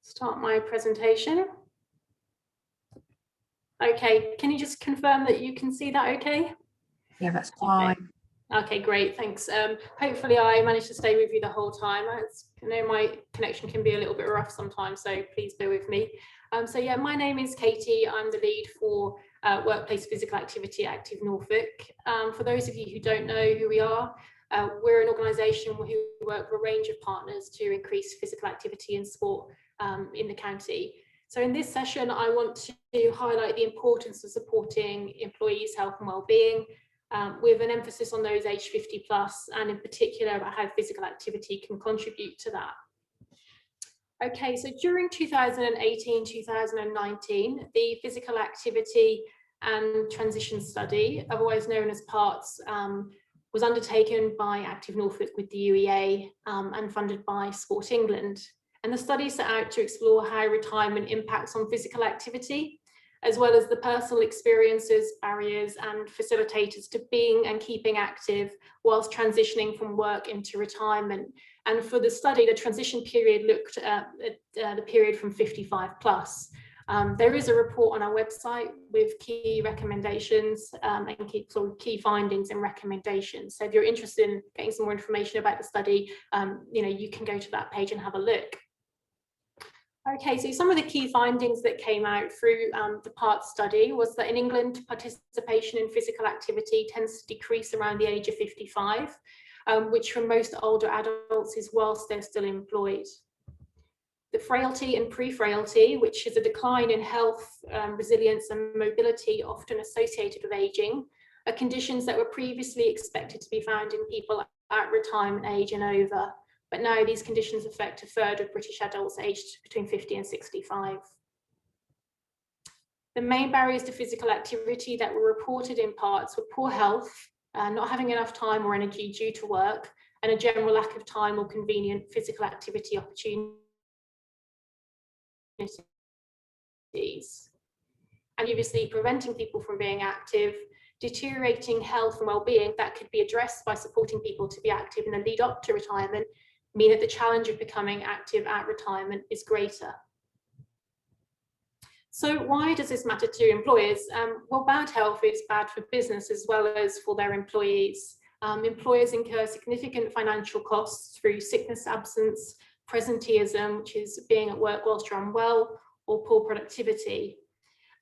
start my presentation. Okay, can you just confirm that you can see that okay? Yeah, that's fine. Okay, great, thanks. Hopefully I managed to stay with you the whole time. I know my connection can be a little bit rough sometimes, so please bear with me. So yeah, my name is Katie. I'm the lead for workplace physical activity at Active Norfolk. For those of you who don't know who we are, we're an organisation who work with a range of partners to increase physical activity and sport in the county. So in this session, I want to highlight the importance of supporting employees' health and well-being, with an emphasis on those aged 50 plus, and in particular about how physical activity can contribute to that. Okay, so during 2018-2019, the Physical Activity and Transition Study, otherwise known as PARTS, was undertaken by Active Norfolk with the UEA and funded by Sport England. And the study set out to explore how retirement impacts on physical activity, as well as the personal experiences, barriers and facilitators to being and keeping active whilst transitioning from work into retirement. And for the study, the transition period looked at the period from 55 plus. There is a report on our website with key recommendations and key findings and recommendations. So if you're interested in getting some more information about the study, you can go to that page and have a look. Okay, so some of the key findings that came out through the PART study was that in England, participation in physical activity tends to decrease around the age of 55, which for most older adults is whilst they're still employed. The frailty and pre-frailty, which is a decline in health, resilience and mobility often associated with ageing, are conditions that were previously expected to be found in people at retirement age and over. But now these conditions affect a third of British adults aged between 50 and 65. The main barriers to physical activity that were reported in PARTS were poor health, not having enough time or energy due to work, and a general lack of time or convenient physical activity opportunities. And obviously preventing people from being active, deteriorating health and well-being that could be addressed by supporting people to be active in the lead up to retirement, mean that the challenge of becoming active at retirement is greater. So why does this matter to employers? Well, bad health is bad for business as well as for their employees. Employers incur significant financial costs through sickness, absence, presenteeism, which is being at work whilst you're unwell, or poor productivity.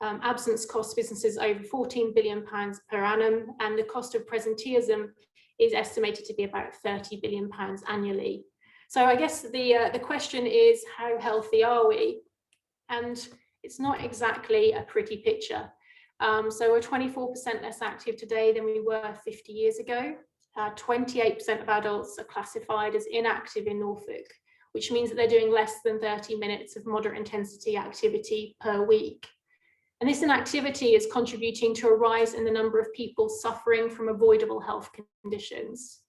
Absence costs businesses over £14 billion per annum, and the cost of presenteeism is estimated to be about £30 billion annually. So I guess the question is, how healthy are we? And it's not exactly a pretty picture. So we're 24% less active today than we were 50 years ago. 28% of adults are classified as inactive in Norfolk, which means that they're doing less than 30 minutes of moderate intensity activity per week. And this inactivity is contributing to a rise in the number of people suffering from avoidable health conditions.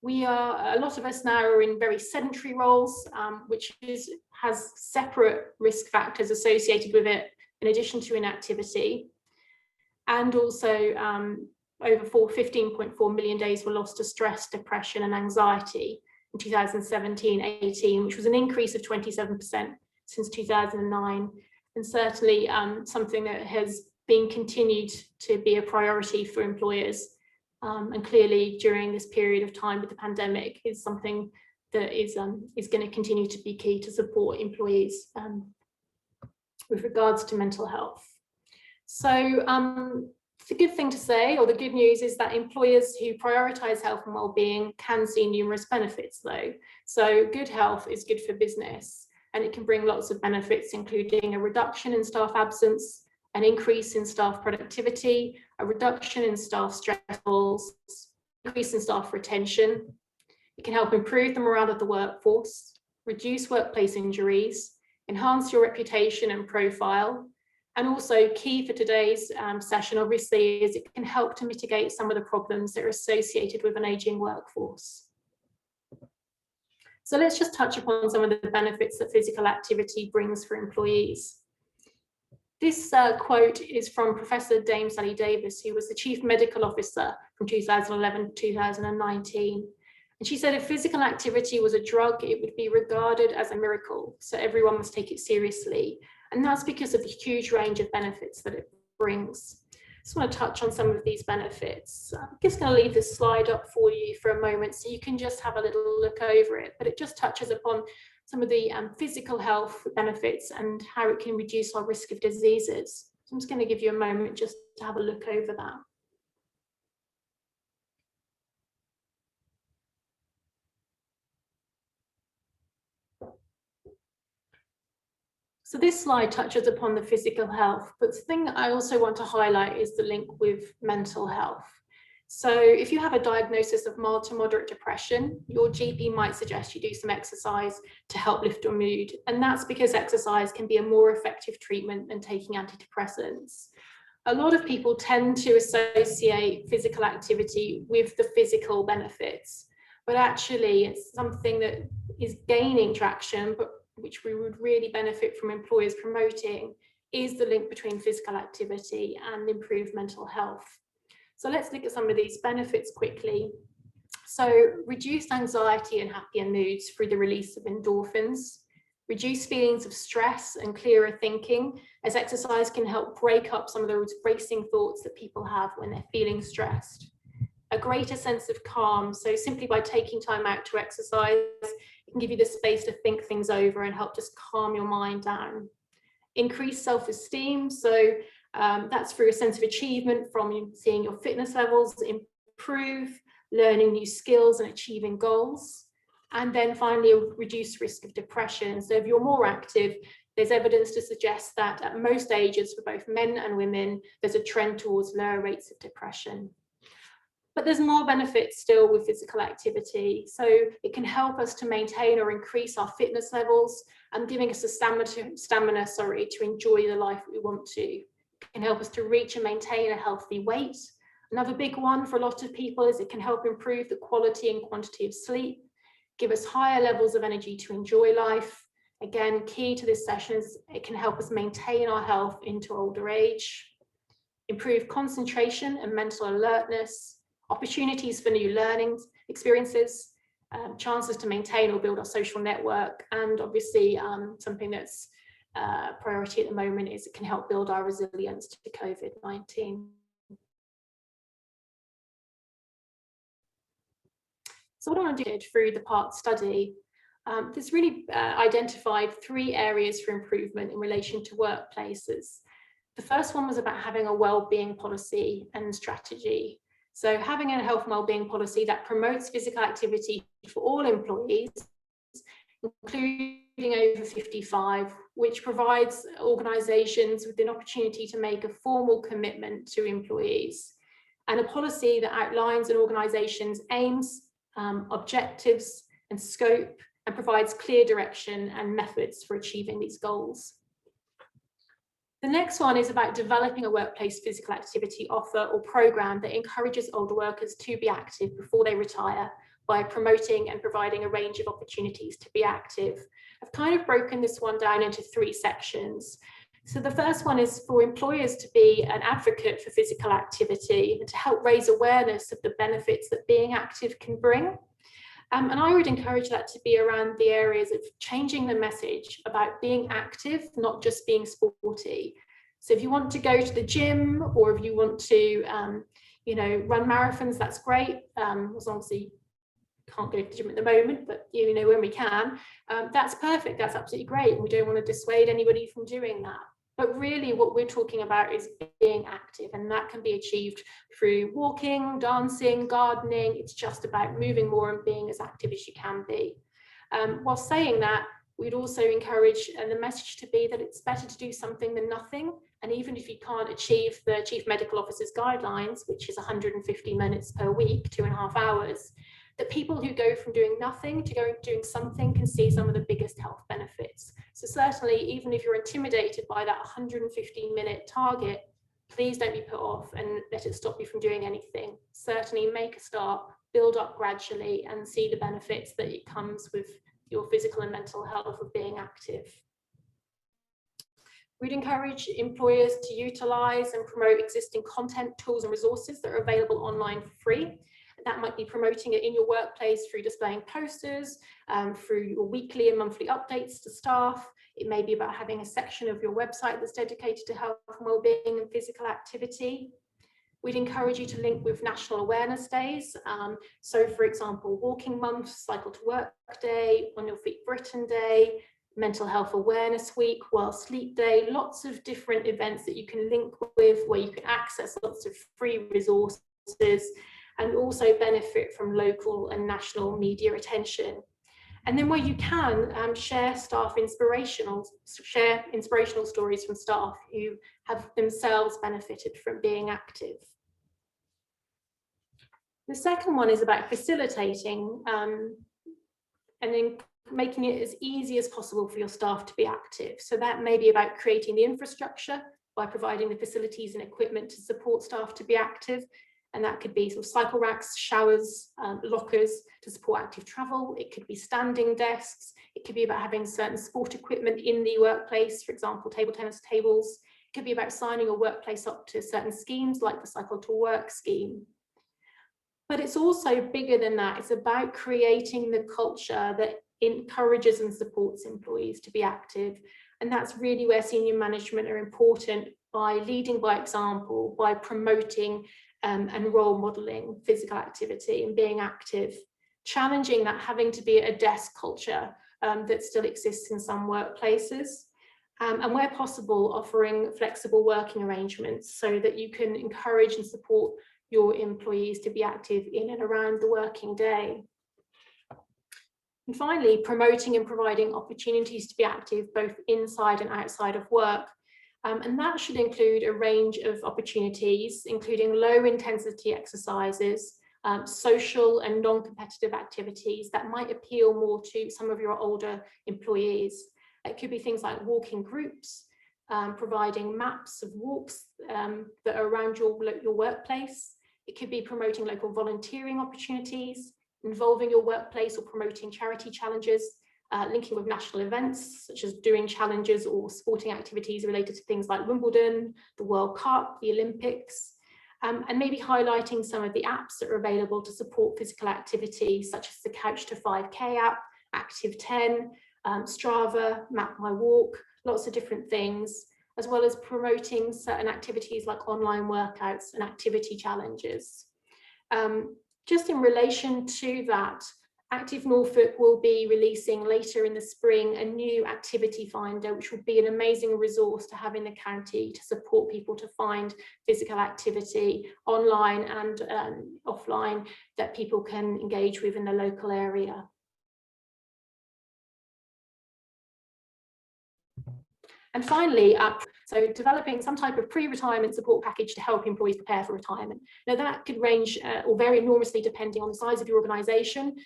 A lot of us now are in very sedentary roles, which has separate risk factors associated with it, in addition to inactivity. And also over 15.4 million days were lost to stress, depression and anxiety in 2017-18, which was an increase of 27% since 2009. And certainly something that has been continued to be a priority for employers. And clearly during this period of time with the pandemic is something that is going to continue to be key to support employees with regards to mental health. So the good thing to say, or the good news, is that employers who prioritise health and well-being can see numerous benefits though. So good health is good for business, and it can bring lots of benefits, including a reduction in staff absence, an increase in staff productivity, a reduction in staff stress levels, increase in staff retention. It can help improve the morale of the workforce, reduce workplace injuries, enhance your reputation and profile, and also key for today's session, obviously, is it can help to mitigate some of the problems that are associated with an ageing workforce. So let's just touch upon some of the benefits that physical activity brings for employees. This quote is from Professor Dame Sally Davis, who was the Chief Medical Officer from 2011 to 2019. And she said if physical activity was a drug, it would be regarded as a miracle. So everyone must take it seriously. And that's because of the huge range of benefits that it brings. I just want to touch on some of these benefits. I'm just going to leave this slide up for you for a moment so you can just have a little look over it, but it just touches upon some of the physical health benefits and how it can reduce our risk of diseases. So I'm just going to give you a moment just to have a look over that. So this slide touches upon the physical health, but the thing I also want to highlight is the link with mental health. So if you have a diagnosis of mild to moderate depression, your GP might suggest you do some exercise to help lift your mood. And that's because exercise can be a more effective treatment than taking antidepressants. A lot of people tend to associate physical activity with the physical benefits, but actually it's something that is gaining traction, but which we would really benefit from employers promoting, is the link between physical activity and improved mental health. So let's look at some of these benefits quickly. So reduced anxiety and happier moods through the release of endorphins, reduce feelings of stress and clearer thinking, as exercise can help break up some of those racing thoughts that people have when they're feeling stressed. A greater sense of calm, so simply by taking time out to exercise, it can give you the space to think things over and help just calm your mind down. Increased self-esteem, so that's through a sense of achievement from seeing your fitness levels improve, learning new skills and achieving goals. And then finally, a reduced risk of depression. So if you're more active, there's evidence to suggest that at most ages for both men and women, there's a trend towards lower rates of depression. But there's more benefits still with physical activity. So it can help us to maintain or increase our fitness levels and giving us a stamina to enjoy the life we want to. It can help us to reach and maintain a healthy weight. Another big one for a lot of people is it can help improve the quality and quantity of sleep, give us higher levels of energy to enjoy life. Again, key to this session is it can help us maintain our health into older age, improve concentration and mental alertness, opportunities for new learnings, experiences, chances to maintain or build our social network, and obviously something that's priority at the moment is it can help build our resilience to COVID-19. So what I want to do through the PART study, this really identified 3 areas for improvement in relation to workplaces. The first one was about having a well-being policy and strategy. So having a health and well-being policy that promotes physical activity for all employees, including over 55, which provides organisations with an opportunity to make a formal commitment to employees, and a policy that outlines an organisation's aims, objectives and scope, and provides clear direction and methods for achieving these goals. The next one is about developing a workplace physical activity offer or programme that encourages older workers to be active before they retire by promoting and providing a range of opportunities to be active. I've kind of broken this one down into 3 sections. So the first one is for employers to be an advocate for physical activity and to help raise awareness of the benefits that being active can bring. And I would encourage that to be around the areas of changing the message about being active, not just being sporty. So if you want to go to the gym, or if you want to, run marathons, that's great. As long as you can't go to the gym at the moment, but when we can, that's perfect. That's absolutely great. We don't want to dissuade anybody from doing that. But really what we're talking about is being active, and that can be achieved through walking, dancing, gardening. It's just about moving more and being as active as you can be. While saying that, we'd also encourage the message to be that it's better to do something than nothing. And even if you can't achieve the Chief Medical Officer's guidelines, which is 150 minutes per week, 2.5 hours, that people who go from doing nothing to doing something can see some of the biggest health benefits. So certainly, even if you're intimidated by that 115-minute target, please don't be put off and let it stop you from doing anything. Certainly make a start, build up gradually, and see the benefits that it comes with your physical and mental health of being active. We'd encourage employers to utilise and promote existing content, tools and resources that are available online for free. That might be promoting it in your workplace through displaying posters, through your weekly and monthly updates to staff. It may be about having a section of your website that's dedicated to health and wellbeing and physical activity. We'd encourage you to link with national awareness days. So for example, Walking Month, Cycle to Work Day, On Your Feet Britain Day, Mental Health Awareness Week, World Sleep Day, lots of different events that you can link with where you can access lots of free resources and also benefit from local and national media attention. And then where you can, share inspirational stories from staff who have themselves benefited from being active. The second one is about facilitating and then making it as easy as possible for your staff to be active. So that may be about creating the infrastructure by providing the facilities and equipment to support staff to be active. And that could be sort of cycle racks, showers, lockers to support active travel. It could be standing desks. It could be about having certain sport equipment in the workplace, for example, table tennis tables. It could be about signing a workplace up to certain schemes like the Cycle to Work scheme. But it's also bigger than that. It's about creating the culture that encourages and supports employees to be active. And that's really where senior management are important, by leading by example, by promoting and role modeling physical activity and being active, challenging that having to be a desk culture that still exists in some workplaces. And where possible, offering flexible working arrangements so that you can encourage and support your employees to be active in and around the working day. And finally, promoting and providing opportunities to be active both inside and outside of work. And that should include a range of opportunities, including low intensity exercises, social and non-competitive activities that might appeal more to some of your older employees. It could be things like walking groups, providing maps of walks that are around your workplace. It could be promoting local volunteering opportunities, involving your workplace or promoting charity challenges, linking with national events such as doing challenges or sporting activities related to things like Wimbledon, the World Cup, the Olympics, and maybe highlighting some of the apps that are available to support physical activity, such as the Couch to 5K app, Active 10, Strava, Map My Walk, lots of different things, as well as promoting certain activities like online workouts and activity challenges. Just in relation to that, Active Norfolk will be releasing later in the spring a new activity finder, which will be an amazing resource to have in the county to support people to find physical activity online and offline that people can engage with in the local area. And finally, so developing some type of pre-retirement support package to help employees prepare for retirement. Now that could range or vary enormously depending on the size of your organisation,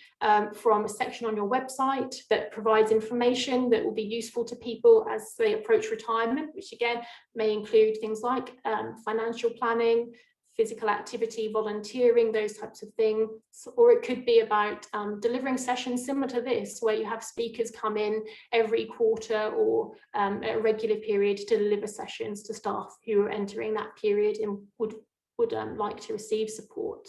from a section on your website that provides information that will be useful to people as they approach retirement, which again may include things like financial planning, physical activity, volunteering, those types of things. Or it could be about delivering sessions similar to this, where you have speakers come in every quarter or at a regular period to deliver sessions to staff who are entering that period and would like to receive support.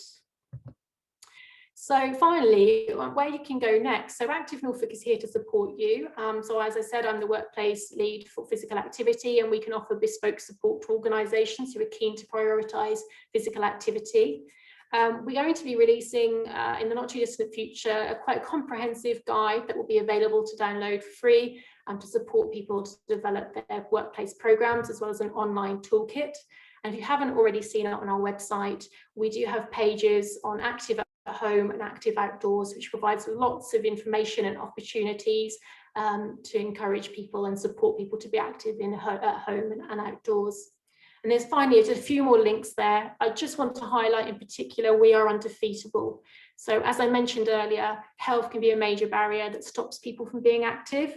So finally, where you can go next. So Active Norfolk is here to support you. So as I said, I'm the workplace lead for physical activity, and we can offer bespoke support to organisations who are keen to prioritise physical activity. We're going to be releasing in the not too distant future quite a comprehensive guide that will be available to download for free to support people to develop their workplace programmes, as well as an online toolkit. And if you haven't already seen it on our website, we do have pages on active at home and active outdoors, which provides lots of information and opportunities to encourage people and support people to be active at home and outdoors. And there's finally a few more links there. I just want to highlight in particular, we are undefeatable. So as I mentioned earlier, health can be a major barrier that stops people from being active.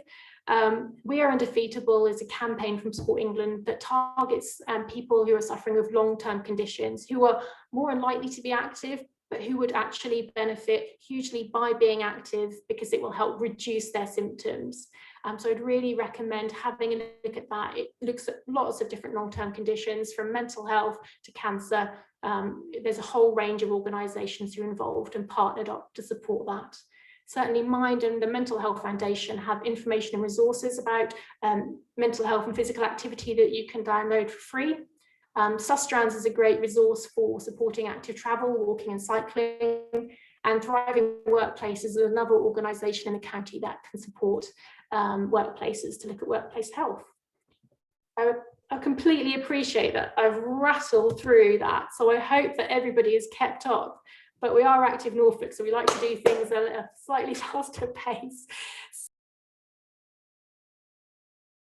We Are Undefeatable is a campaign from Sport England that targets people who are suffering of long-term conditions, who are more unlikely to be active, but who would actually benefit hugely by being active because it will help reduce their symptoms. So I'd really recommend having a look at that. It looks at lots of different long-term conditions, from mental health to cancer. There's a whole range of organisations who are involved and partnered up to support that. Certainly Mind and the Mental Health Foundation have information and resources about mental health and physical activity that you can download for free. Sustrans is a great resource for supporting active travel, walking and cycling, and Thriving Workplaces is another organisation in the county that can support workplaces to look at workplace health. I completely appreciate that I've rattled through that, so I hope that everybody is kept up. But we are Active Norfolk, so we like to do things at a slightly faster pace.